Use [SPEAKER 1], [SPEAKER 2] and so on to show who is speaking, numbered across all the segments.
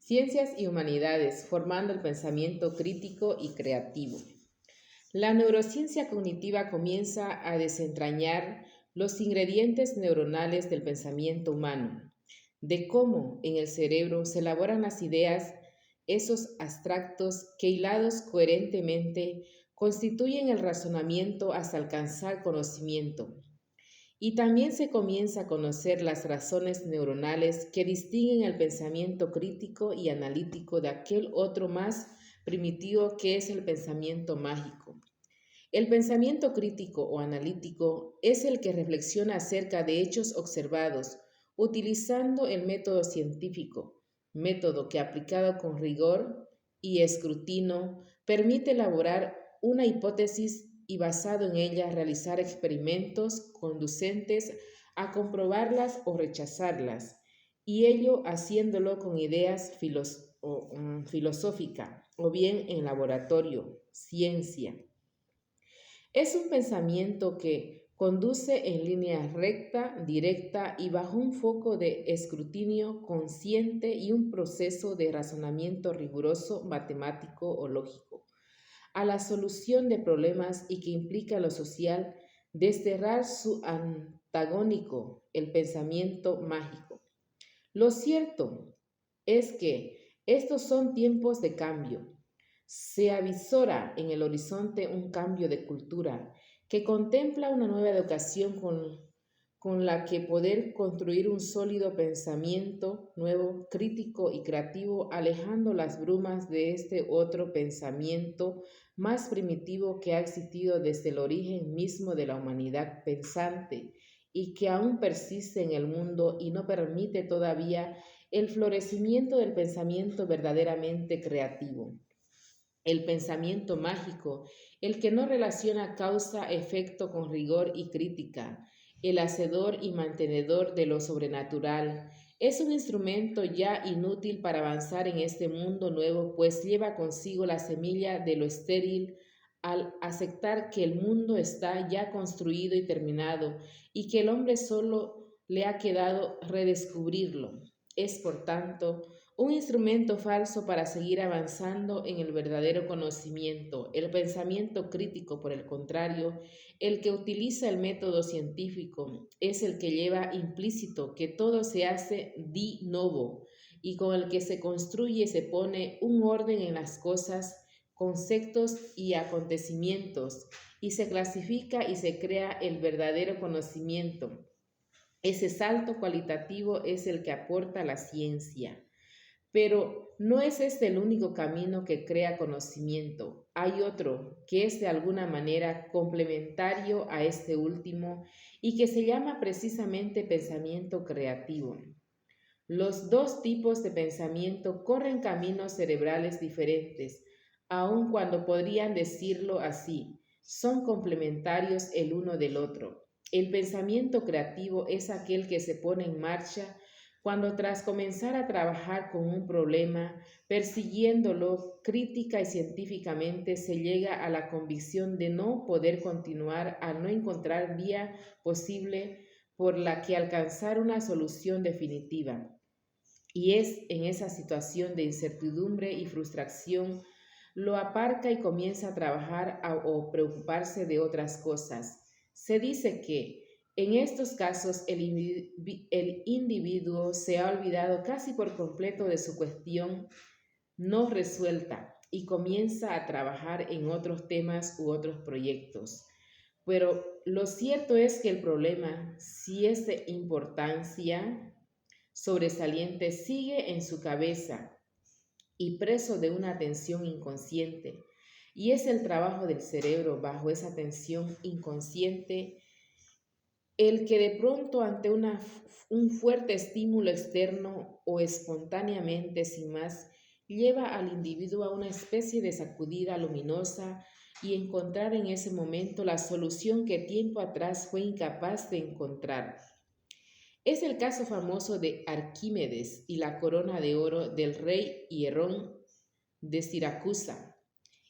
[SPEAKER 1] Ciencias y humanidades, formando el pensamiento crítico y creativo. La neurociencia cognitiva comienza a desentrañar los ingredientes neuronales del pensamiento humano, de cómo en el cerebro se elaboran las ideas, esos abstractos que hilados coherentemente constituyen el razonamiento hasta alcanzar conocimiento. Y también se comienza a conocer las razones neuronales que distinguen el pensamiento crítico y analítico de aquel otro más primitivo que es el pensamiento mágico. El pensamiento crítico o analítico es el que reflexiona acerca de hechos observados utilizando el método científico, método que aplicado con rigor y escrutinio permite elaborar una hipótesis y basado en ella realizar experimentos conducentes a comprobarlas o rechazarlas, y ello haciéndolo con ideas filosóficas o bien en laboratorio, ciencia. Es un pensamiento que conduce en línea recta, directa y bajo un foco de escrutinio consciente y un proceso de razonamiento riguroso, matemático o lógico, a la solución de problemas y que implica lo social, desterrar su antagónico, el pensamiento mágico. Lo cierto es que estos son tiempos de cambio. Se avisora en el horizonte un cambio de cultura que contempla una nueva educación con la que poder construir un sólido pensamiento nuevo, crítico y creativo, alejando las brumas de este otro pensamiento más primitivo que ha existido desde el origen mismo de la humanidad pensante y que aún persiste en el mundo y no permite todavía el florecimiento del pensamiento verdaderamente creativo. El pensamiento mágico, el que no relaciona causa-efecto con rigor y crítica, el hacedor y mantenedor de lo sobrenatural, es un instrumento ya inútil para avanzar en este mundo nuevo, pues lleva consigo la semilla de lo estéril al aceptar que el mundo está ya construido y terminado y que el hombre solo le ha quedado redescubrirlo. Es, por tanto, un instrumento falso para seguir avanzando en el verdadero conocimiento. El pensamiento crítico, por el contrario, el que utiliza el método científico, es el que lleva implícito que todo se hace di novo y con el que se construye y se pone un orden en las cosas, conceptos y acontecimientos, y se clasifica y se crea el verdadero conocimiento. Ese salto cualitativo es el que aporta la ciencia. Pero no es este el único camino que crea conocimiento. Hay otro que es de alguna manera complementario a este último y que se llama precisamente pensamiento creativo. Los dos tipos de pensamiento corren caminos cerebrales diferentes, aun cuando podrían decirlo así, son complementarios el uno del otro. El pensamiento creativo es aquel que se pone en marcha cuando tras comenzar a trabajar con un problema, persiguiéndolo crítica y científicamente, se llega a la convicción de no poder continuar al no encontrar vía posible por la que alcanzar una solución definitiva. Y es en esa situación de incertidumbre y frustración lo aparca y comienza a trabajar o preocuparse de otras cosas. Se dice que en estos casos el individuo se ha olvidado casi por completo de su cuestión no resuelta y comienza a trabajar en otros temas u otros proyectos. Pero lo cierto es que el problema, si es de importancia sobresaliente, sigue en su cabeza y preso de una tensión inconsciente. Y es el trabajo del cerebro bajo esa tensión inconsciente el que de pronto ante un fuerte estímulo externo o espontáneamente sin más, lleva al individuo a una especie de sacudida luminosa y encontrar en ese momento la solución que tiempo atrás fue incapaz de encontrar. Es el caso famoso de Arquímedes y la corona de oro del rey Hierón de Siracusa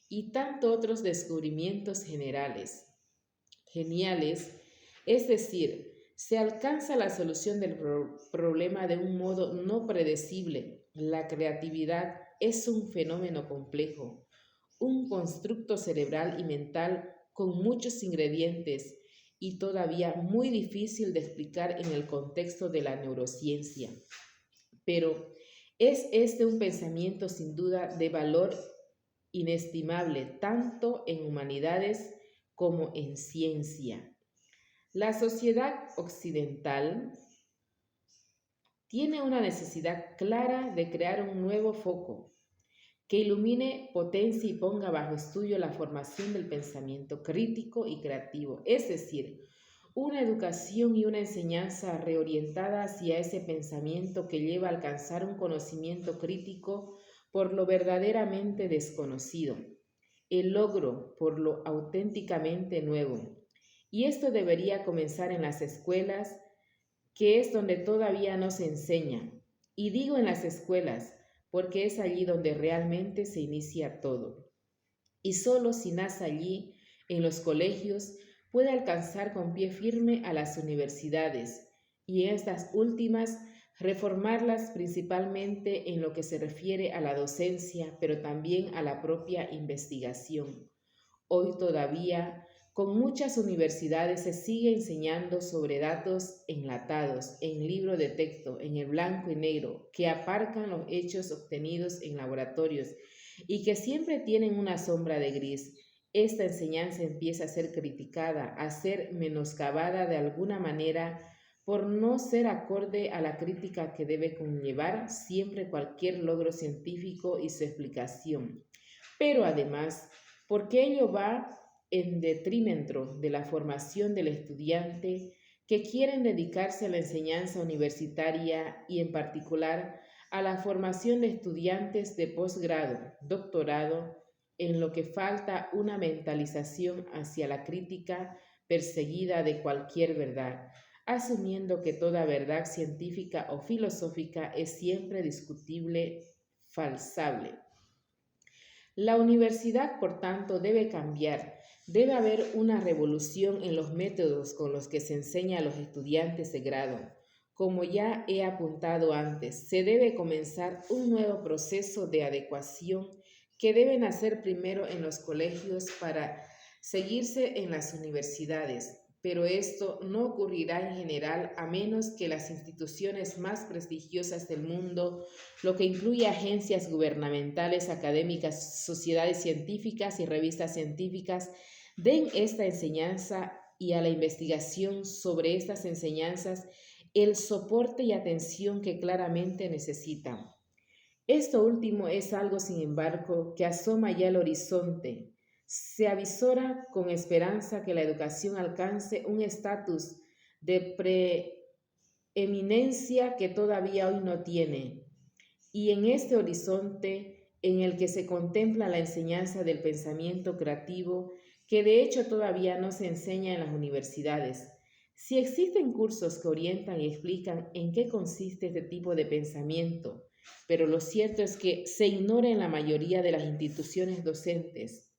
[SPEAKER 1] y tantos otros descubrimientos geniales, es decir, se alcanza la solución del problema de un modo no predecible, La creatividad es un fenómeno complejo, un constructo cerebral y mental con muchos ingredientes y todavía muy difícil de explicar en el contexto de la neurociencia. Pero es este un pensamiento sin duda de valor inestimable tanto en humanidades como en ciencia. La sociedad occidental tiene una necesidad clara de crear un nuevo foco que ilumine, potencie y ponga bajo estudio la formación del pensamiento crítico y creativo, es decir, una educación y una enseñanza reorientada hacia ese pensamiento que lleva a alcanzar un conocimiento crítico por lo verdaderamente desconocido, el logro por lo auténticamente nuevo. Y esto debería comenzar en las escuelas, que es donde todavía no se enseña. Y digo en las escuelas, porque es allí donde realmente se inicia todo. Y solo si nace allí, en los colegios, puede alcanzar con pie firme a las universidades, y en estas últimas reformarlas principalmente en lo que se refiere a la docencia, pero también a la propia investigación. Hoy todavía, con muchas universidades se sigue enseñando sobre datos enlatados, en libro de texto, en el blanco y negro, que aparcan los hechos obtenidos en laboratorios y que siempre tienen una sombra de gris. Esta enseñanza empieza a ser criticada, a ser menoscabada de alguna manera por no ser acorde a la crítica que debe conllevar siempre cualquier logro científico y su explicación. Pero además, porque ello va en detrimento de la formación del estudiante que quieren dedicarse a la enseñanza universitaria y en particular a la formación de estudiantes de posgrado, doctorado, en lo que falta una mentalización hacia la crítica perseguida de cualquier verdad, asumiendo que toda verdad científica o filosófica es siempre discutible, falsable. La universidad, por tanto, debe cambiar. Debe haber una revolución en los métodos con los que se enseña a los estudiantes de grado. Como ya he apuntado antes, se debe comenzar un nuevo proceso de adecuación que debe nacer primero en los colegios para seguirse en las universidades. Pero esto no ocurrirá en general a menos que las instituciones más prestigiosas del mundo, lo que incluye agencias gubernamentales, académicas, sociedades científicas y revistas científicas, den esta enseñanza y a la investigación sobre estas enseñanzas el soporte y atención que claramente necesitan. Esto último es algo, sin embargo, que asoma ya al horizonte. Se avisora con esperanza que la educación alcance un estatus de preeminencia que todavía hoy no tiene. Y en este horizonte en el que se contempla la enseñanza del pensamiento creativo, que de hecho todavía no se enseña en las universidades. Si existen cursos que orientan y explican en qué consiste este tipo de pensamiento, pero lo cierto es que se ignora en la mayoría de las instituciones docentes.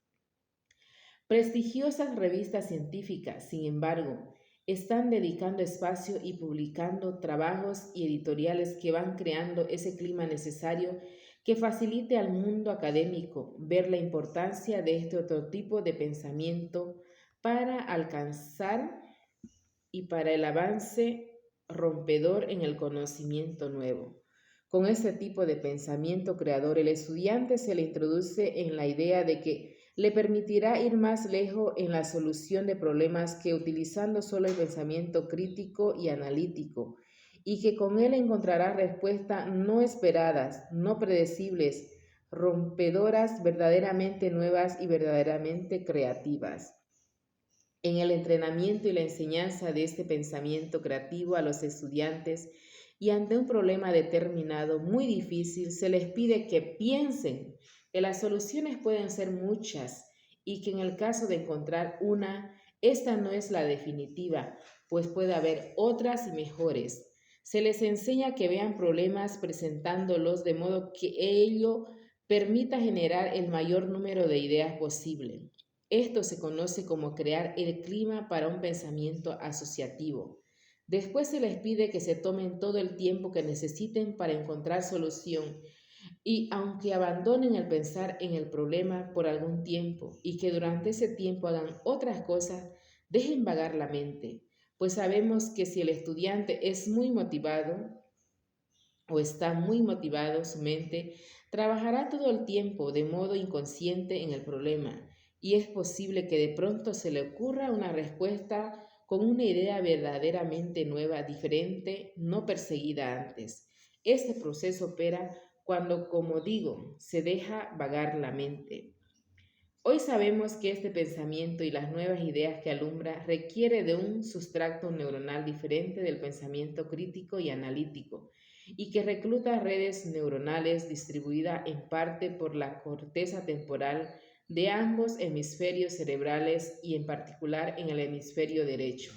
[SPEAKER 1] Prestigiosas revistas científicas, sin embargo, están dedicando espacio y publicando trabajos y editoriales que van creando ese clima necesario que facilite al mundo académico ver la importancia de este otro tipo de pensamiento para alcanzar y para el avance rompedor en el conocimiento nuevo. Con este tipo de pensamiento creador, el estudiante se le introduce en la idea de que le permitirá ir más lejos en la solución de problemas que utilizando solo el pensamiento crítico y analítico, y que con él encontrará respuestas no esperadas, no predecibles, rompedoras, verdaderamente nuevas y verdaderamente creativas. En el entrenamiento y la enseñanza de este pensamiento creativo a los estudiantes y ante un problema determinado muy difícil, se les pide que piensen que las soluciones pueden ser muchas y que en el caso de encontrar una, esta no es la definitiva, pues puede haber otras y mejores. Se les enseña que vean problemas presentándolos de modo que ello permita generar el mayor número de ideas posible. Esto se conoce como crear el clima para un pensamiento asociativo. Después se les pide que se tomen todo el tiempo que necesiten para encontrar solución Y aunque abandonen el pensar en el problema por algún tiempo y que durante ese tiempo hagan otras cosas, dejen vagar la mente, pues sabemos que si el estudiante es muy motivado o está muy motivado, su mente trabajará todo el tiempo de modo inconsciente en el problema y es posible que de pronto se le ocurra una respuesta con una idea verdaderamente nueva, diferente, no perseguida antes. Este proceso opera cuando, como digo, se deja vagar la mente. Hoy sabemos que este pensamiento y las nuevas ideas que alumbra requiere de un sustrato neuronal diferente del pensamiento crítico y analítico y que recluta redes neuronales distribuidas en parte por la corteza temporal de ambos hemisferios cerebrales y en particular en el hemisferio derecho.